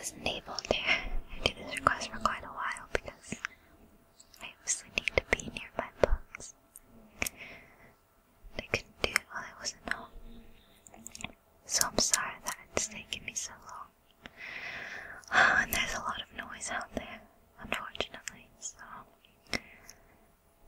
wasn't able to do this request for quite a while because I obviously need to be near my books. I couldn't do it while I wasn't home. So I'm sorry that it's taken me so long. And there's a lot of noise out there, unfortunately, so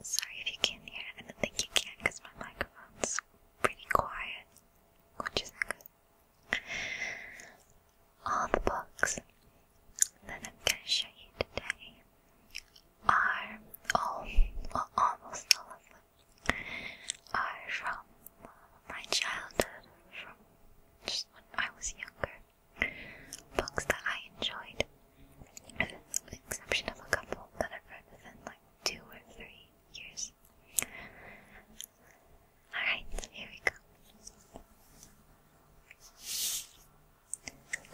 sorry if you can't hear it. I don't think you can because my microphone's pretty quiet, which isn't good. All the books that I'm going to show you today are almost all of them are from my childhood, from just when I was younger. Books that I enjoyed, with the exception of a couple that I've read within like 2 or 3 years. Alright, so here we go.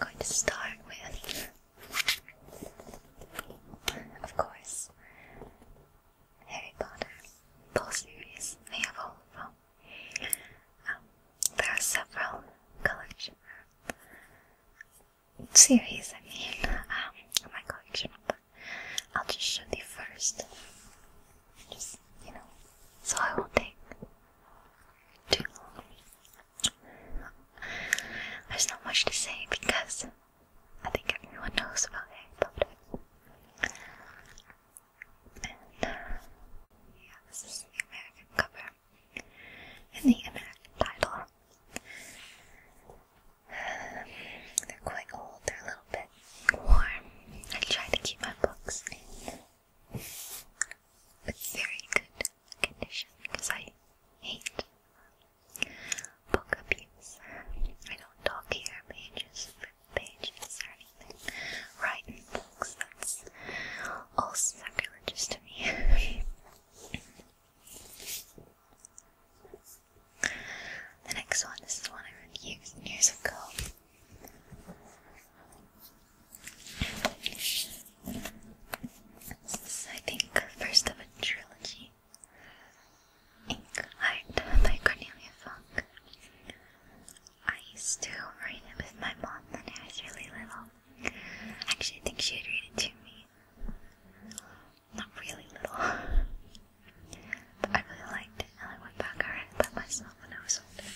I'm going to start with, of course, Harry Potter, the whole series. I have all of them. There are several collections, series, in my collection, but I'll just show the first. Just, so I won't take too long. There's not much to say because I think everyone knows about Harry Potter. And, yeah, this is the American cover and the American title. They're quite old, they're a little bit worn. I try to keep my books in very good condition because I hate book abuse. I don't talk here pages for pages or anything. Write in books, that's all sacrilegious to me. The next one, this is one I read years and years ago. This is, I think, first of a trilogy. Ink Art by Cornelia Funk. I used to read it with my mom when I was really little. Actually, I think she would read it to me. Not really little. But I really liked it, and I went back and read it by myself when I was older.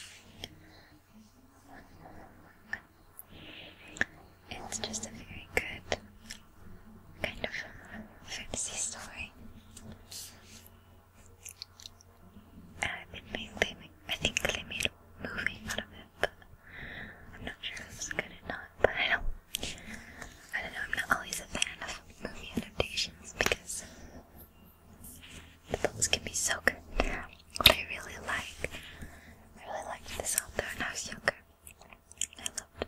It's just a very good kind of fantasy story. And I think they made a movie out of it, but I'm not sure if it was good or not. But I don't know, I'm not always a fan of movie adaptations because the books can be so good. What I really liked this author when I was younger. I loved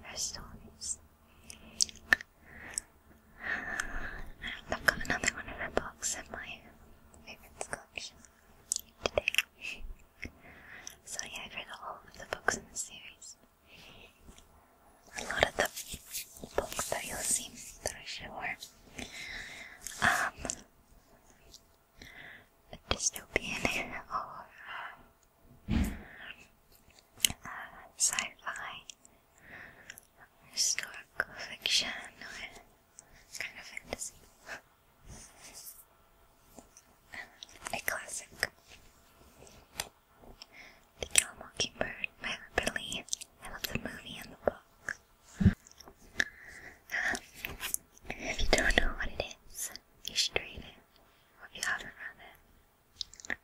her stories. I've got another one of her books in my favorites collection today. So yeah, I've read all of the books in the series. A lot of the books that you'll see that I show are dystopian or sci-fi, historical fiction, or kind of fantasy. A classic, To Kill a Mockingbird by Jubilee. I love the movie and the book. If you don't know what it is, you should read it, or if you haven't read it,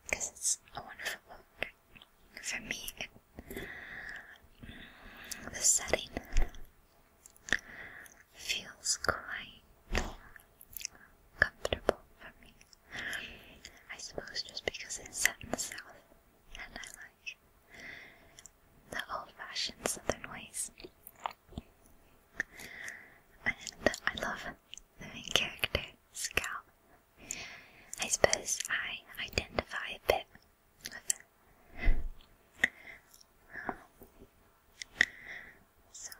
because it's a wonderful book. For me, the setting feels quite comfortable for me. I suppose just because it's set in the South, and I like the old-fashioned Southern ways. And I love the main character, Scout. I suppose I identify a bit with her. So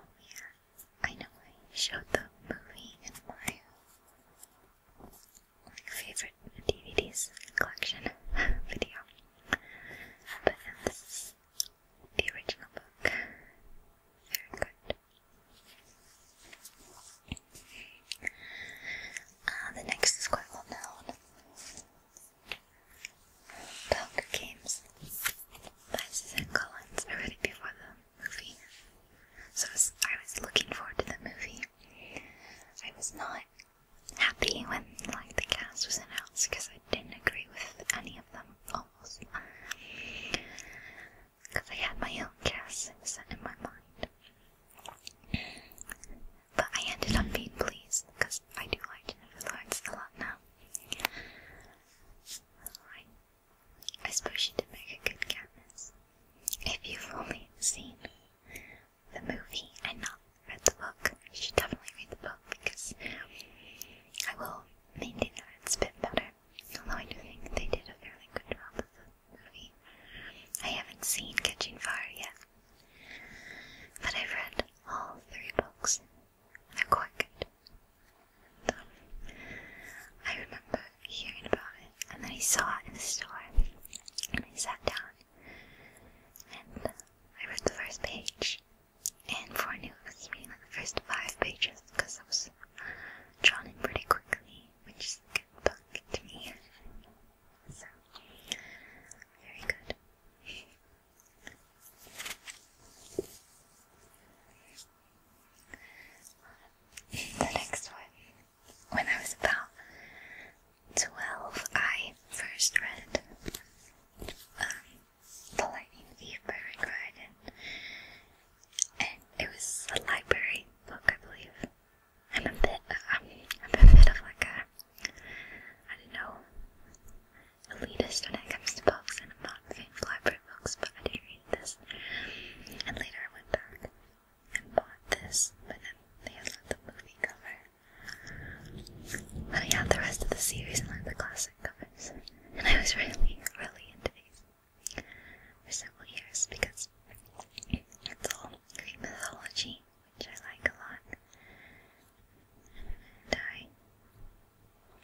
So I was looking forward to the movie. I was not happy when like the cast was announced because I didn't agree with any of them almost. Because I had my own cast set in my mind. But I ended up being pleased because I do like Jennifer Lawrence a lot now. I suppose she did make a good Katniss. If you've only seen the movie and not read the book, you should definitely read the book because I will maintain that it's a bit better. Although I do think they did a fairly good job with the movie. I haven't seen Catching Fire yet, but I've read all 3 books. They're quite good. So, I remember hearing about it, and then I saw it in the store, and I sat down, and I read the first page, and before I knew it, I was reading like the first 5 pages, because I was drawn in pretty quickly, which is a good book to me. So, very good. The next one. When I was about 12, I first read The Lightning Thief by Rick Riordan, and it was a library book, I believe. I'm a bit of like a, I don't know, elitist when it comes to books, and I'm not a fan of library books, but I did read this. And later I went back and bought this, but then they had like the movie cover. But I had the rest of the series and like the classic covers, and I was really, really into these for several years because it's all Greek mythology, which I like a lot, and I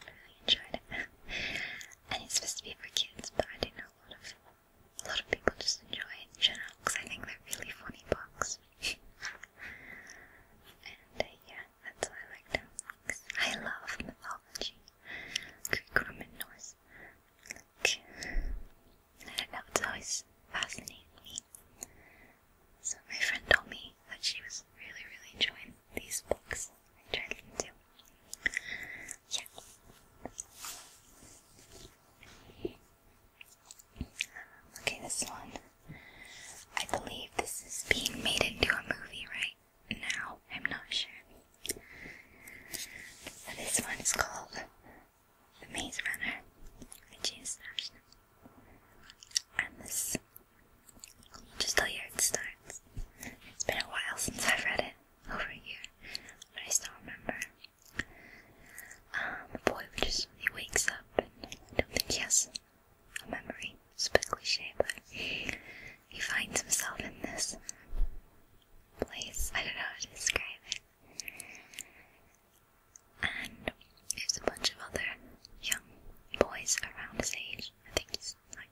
really enjoyed it. And it's supposed to be for kids, but I do know a lot of people just enjoy it in general because I think they're really funny books. And yeah, that's why I like them. I love mythology, Greek, Roman, Norse. Like, I don't know, it's always fascinated me. So my friend told me that she was really, really enjoying these books. I tried them too. Yeah. Okay, this one. I believe this is being made into a movie right now. I'm not sure. So this one is called The Maze Runner by James Ashton. And this, I'll just tell you how it starts. It's been a while since I've read it, over a year, but I still remember. The boy he wakes up, and I don't think he has a memory. It's a bit cliche, but he finds himself in this place. I don't know how to describe it. And there's a bunch of other young boys around his age. I think he's like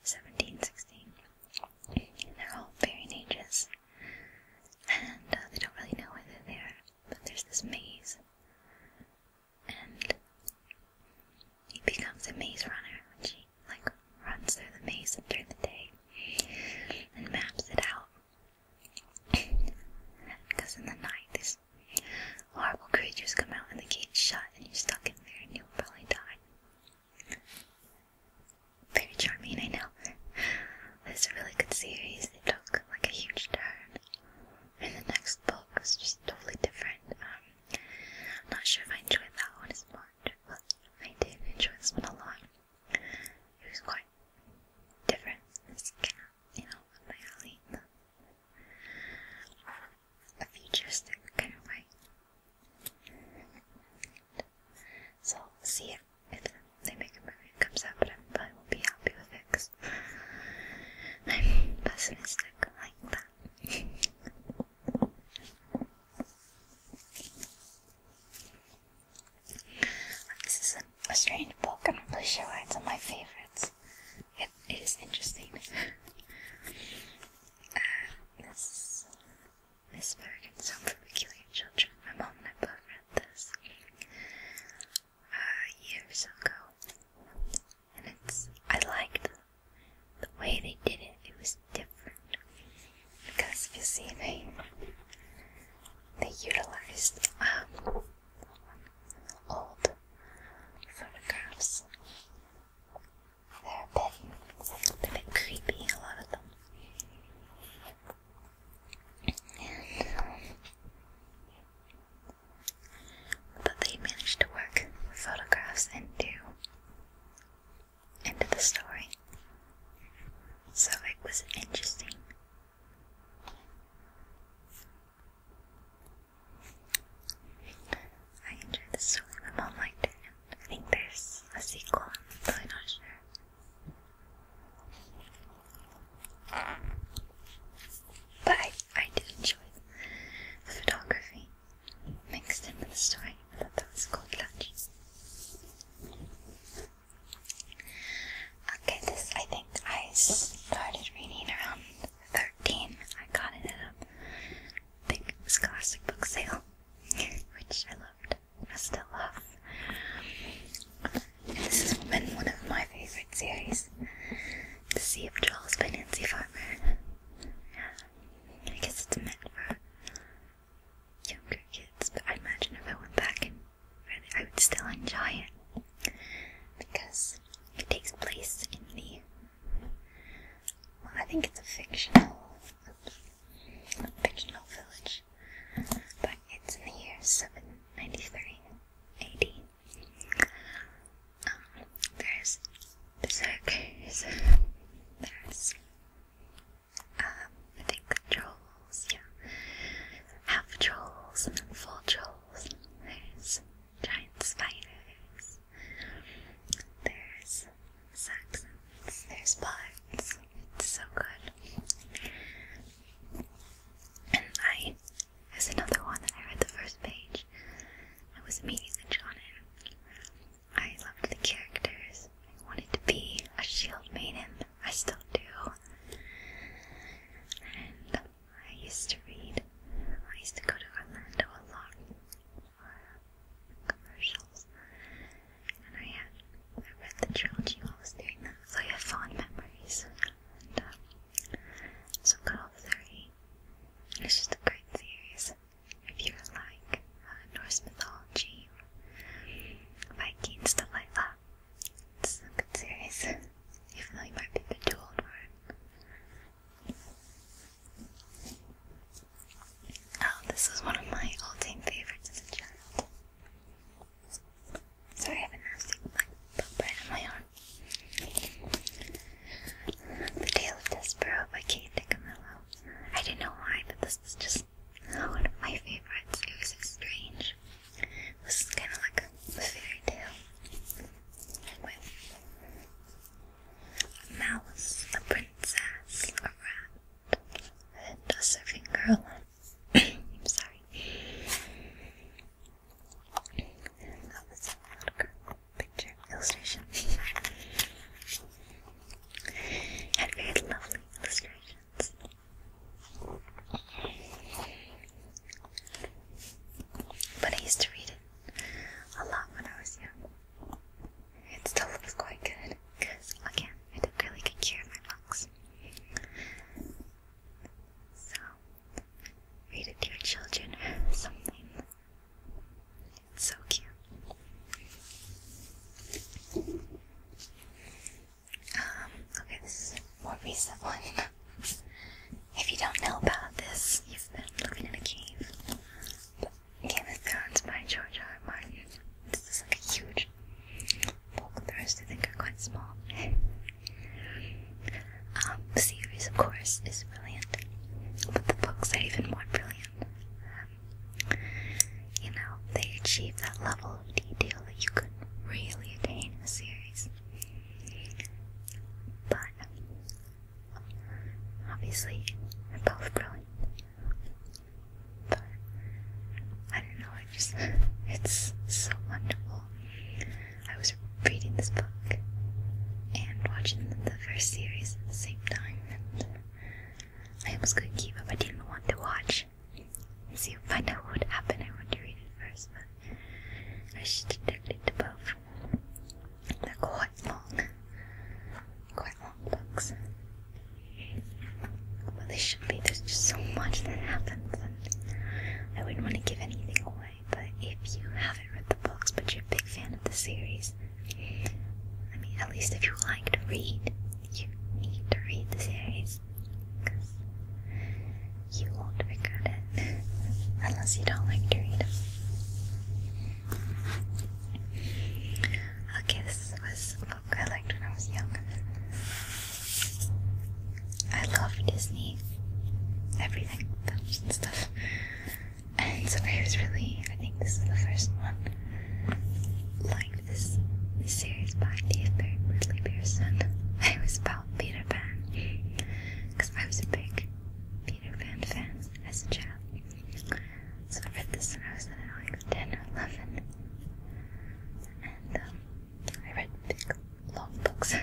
17, 16. And they're all varying ages. And they don't really know where they're there. But there's this maze. And he becomes a maze runner, which he like runs through the maze during the day and maps it out. Because in the night these horrible creatures come out and the gate's shut and you're stuck in there and you'll probably die. Very charming, I know. But it's a really good series. They took like a huge turn. And the next book was just totally different. Not sure if I enjoyed that one as much, but I did enjoy this one a lot. It was quite different. It's kind of, up my alley. A futuristic these old photographs. They're a bit creepy, a lot of them. But they managed to work photographs into the story. So it was interesting. I enjoyed the story. My mom liked it. I think there's a sequel. I'm really not sure. But I did enjoy the photography mixed into the story. I thought that was a cool touch. Okay, this I think I started reading around 13. I got it at a big scholastic book sale, which I loved. I still love. And this has been one of my favorite series. The Sea of Trolls by Nancy Farmer. I guess it's meant for younger kids, but I imagine if I went back and read it, I would still enjoy it. Because it takes place in well, I think it's a fictional village, but it's in the year 793 AD. There's berserkers, there's I think trolls, yeah, half trolls and then full trolls. There's giant spiders, there's Saxons, there's bards. It's so good. And there's another one that I read the first page. I was immediately drawn in. I loved the characters. I wanted to be a shield maiden. I still do. And I used to read. I used to go to Orlando a lot for commercials. And I read the trilogy while I was doing that. So I have fond memories. And so got all 30. It's just a great series. If you like Norse mythology, Viking, stuff like that, it's a good series. Even though you might be a bit too old for it. Oh, this was one of my all-time favorites as a child. Sorry, I have a nasty book right on my arm. The Tale of Despero by Kate DiCamillo. I don't know why, but this is just one of my favorites. It was so strange. This is kind of like a fairy tale with a mouse, a princess, a rat, and a surfing girl. I'm sorry. That was a picture illustration. And very lovely illustrations. But I used to read it a lot when I was young. It still looks quite good, because again, I took really good care of my books. So, read it to your children or something. It's so cute. Okay, this is a more recent one. If you don't know about this, you've been living in a cave. But Game of Thrones by George R. R. Martin. This is like a huge book. The rest I think are quite small. The series, of course, is brilliant, but the books are even more brilliant. You know, they achieve that level of detail that you could really attain in a series. But obviously, they're both brilliant. But I don't know, it's so wonderful. I was reading this book and watching the first series at the same time, and I almost couldn't keep up. I didn't want to watch and find out what would happen. I wanted to read it first, but I was addicted to both. They're quite long books. But they should be. There's just so much that happens, and I wouldn't want to give anything away, but if you haven't read the books but you're a big fan of the series, I mean, at least if you like to read, you need to read the series, because you won't regret it, unless you don't like to read. Okay, this was a book I liked when I was young. I love Disney, everything, films and stuff. And so I was really, I think this is the first one, like this series by Ridley Pearson. It was about Peter Pan, because I was a big Peter Pan fan as a child. So I read this when I was like 10 or 11. And I read big, long books.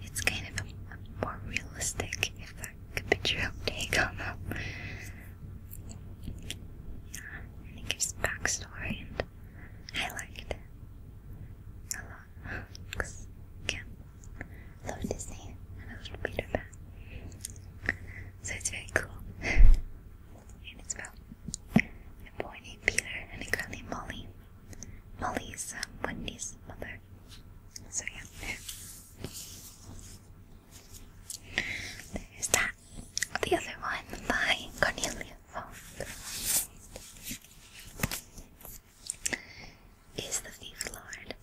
It's kind of a more realistic, if I could picture your own take on them. And it gives backstory, and I liked it a lot. Because, again, I love Disney, and I love Peter Pan. So it's very cool. And it's about a boy named Peter and a girl named Molly. Molly is Wendy's mother. So yeah. There's that. The other one by Cornelia Funke is The Thief Lord.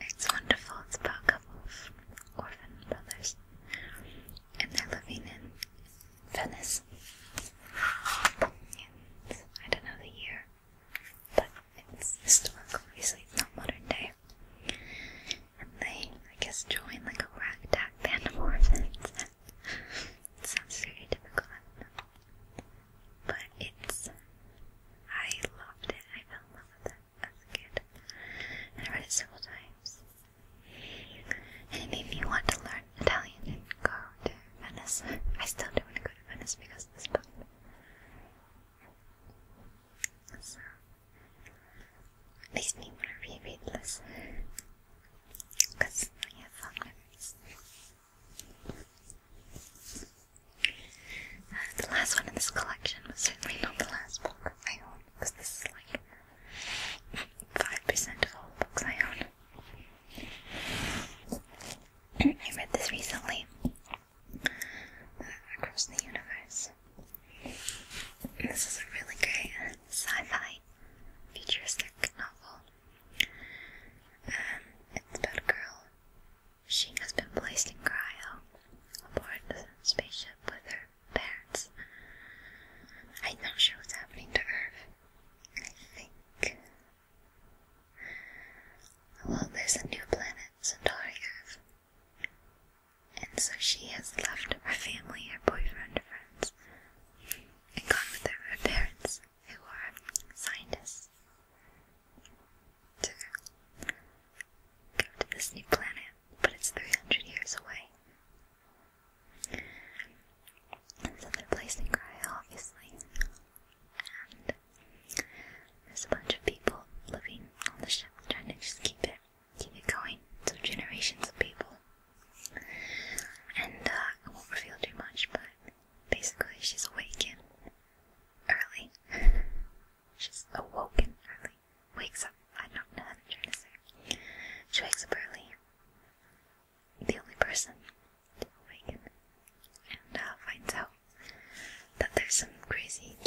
It's wonderful. It's about a couple of orphan brothers, and they're living in Venice. And I don't know the year, but it's historical. Obviously, it's not modern day. And they, I guess, join like a ragtag band of orphans. It sounds very typical, I don't know. But I loved it. I fell in love with it as a kid. And I read it several times. And it made me want to learn Italian and go to Venice. I still do want to go to Venice because of this book. So, it makes me want to reread this. Because I have fond memories. The last one in this collection was certainly not the last book I own, because this is like 5% of all the books I own. I read this recently, Across the Universe. This is a really great sci-fi futuristic novel. It's about a girl. She has been placed in cryo aboard the spaceship with her parents. I'm not sure what's happening to Earth. I think, well, there's a new planet, Centauri Earth. And so she has left her family, her boyfriend, her friends, and gone with her parents, who are scientists, to go to this new planet, but it's 300 years away. So they're placed in cryo, obviously, and there's a bunch of people living on the ship trying to just keep it going. So generations of people. And I won't reveal too much, but basically she's awakened early. She's awoken early. Wakes up. I don't know what I'm trying to say. She wakes up early. The only person to awaken. And finds out that there's some crazy